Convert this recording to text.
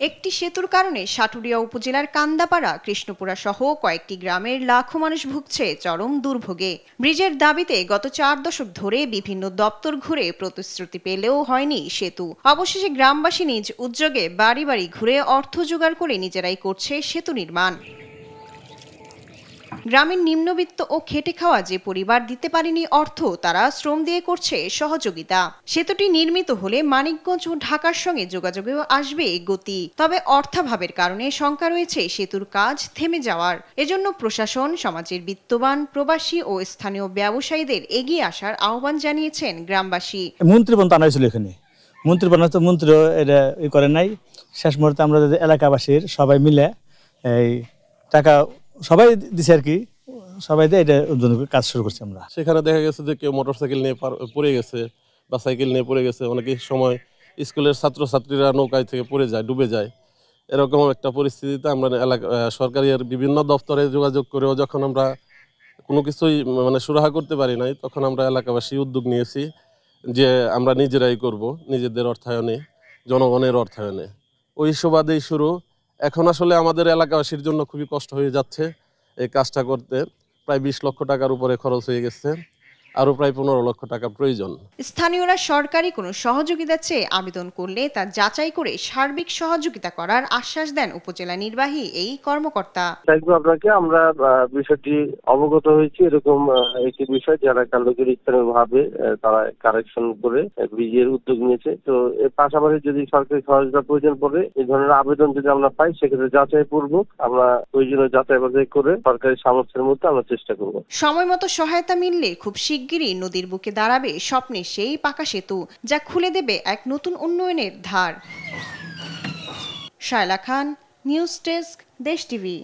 একটি সেতুর কারণে সাটুরিয়া উপজেলার কান্দাপাড়া, কৃষ্ণপুরা সহ কয়েকটি গ্রামের লাখো মানুষ ভুগছে চরম দুর্ভোগে। ব্রিজের দাবিতে গত 4 দশক ধরে বিভিন্ন দপ্তর ঘুরে প্রতিশ্রুতি পেলেও হয়নি সেতু। অবশেষে গ্রামবাসী নিজ উদ্যোগে বাড়ি বাড়ি ঘুরে অর্থ জোগাড় করে নিজেরাই করছে সেতু নির্মাণ। গ্রামের নিম্নবিত্ত ও খেটে খাওয়া যে পরিবার দিতে পারেনি অর্থ, তারা শ্রম দিয়ে করছে সহযোগিতা। সেতুটি নির্মিত হলে মানিকগঞ্জ ও ঢাকার সঙ্গে যোগাযোগেও আসবে গতি। তবে অর্থাভাবের কারণে শঙ্কা রয়েছে সেতুর কাজ থেমে যাওয়ার। এজন্য প্রশাসন, সমাজের বিত্তবান, প্রবাসী ও স্থানীয় ব্যবসায়ীদের এগিয়ে আসার আহ্বান জানিয়েছেন গ্রামবাসী। মন্ত্রী পর্যন্ত আনাইছিল এখানে, মন্ত্রীও এটা করে নাই। শেষ মুহূর্তে আমরা এলাকাবাসীর সবাই মিলে এই টাকা সবাই দিছে আর কি, সবাই দিয়ে এটা কাজ শুরু করছি আমরা। সেখানে দেখা গেছে যে কেউ মোটরসাইকেল নিয়ে পড়ে গেছে বা সাইকেল নিয়ে পড়ে গেছে। অনেক সময় স্কুলের ছাত্রছাত্রীরা নৌকায় থেকে পড়ে যায়, ডুবে যায়। এরকম একটা পরিস্থিতিতে আমরা সরকারি বিভিন্ন দপ্তরে যোগাযোগ করেও যখন আমরা কোনো কিছুই সুরাহা করতে পারি নাই, তখন আমরা এলাকাবাসী উদ্যোগ নিয়েছি যে আমরা নিজেরাই করব, নিজেদের অর্থায়নে, জনগণের অর্থায়নে। ওই সুবাদেই শুরু। এখন আসলে আমাদের এলাকাবাসীর জন্য খুবই কষ্ট হয়ে যাচ্ছে এই কাজটা করতে। প্রায় 20 লক্ষ টাকার উপরে খরচ হয়ে গেছে, আরও প্রায় 15 লক্ষ টাকা প্রয়োজন। স্থানীয়রা সরকারি কোনো সহযোগিতা চেয়ে আবেদন করলে তা যাচাই করে সার্বিক সহযোগিতা করার আশ্বাস দেন উপজেলা নির্বাহী এই কর্মকর্তা। আপনাকে আমরা বিষয়টি অবগত হয়েছি, এরকম একটি বিষয় যারা কার্যকরী ভাবে তারা কারেকশন করে ব্রিজের উদ্যোগ নিয়েছে। তো এর পাশাপাশি যদি সরকারি সহযোগিতা প্রয়োজন পড়ে, এই ধরনের আবেদন যদি আমরা পাই, সেক্ষেত্রে যাচাই পূর্বক আমরা প্রয়োজনীয় যাচাই বাছাই করে সরকারি সামর্থ্যের মধ্যে আমরা চেষ্টা করব। সময় মতো সহায়তা মিললে খুব শিগগিরই নদীর বুকে দাঁড়াবে স্বপ্নের সেই পাকা সেতু, যা খুলে দেবে এক নতুন উন্নয়নের ধার। শায়লা খান, নিউজ ডেস্ক, দেশ টিভি।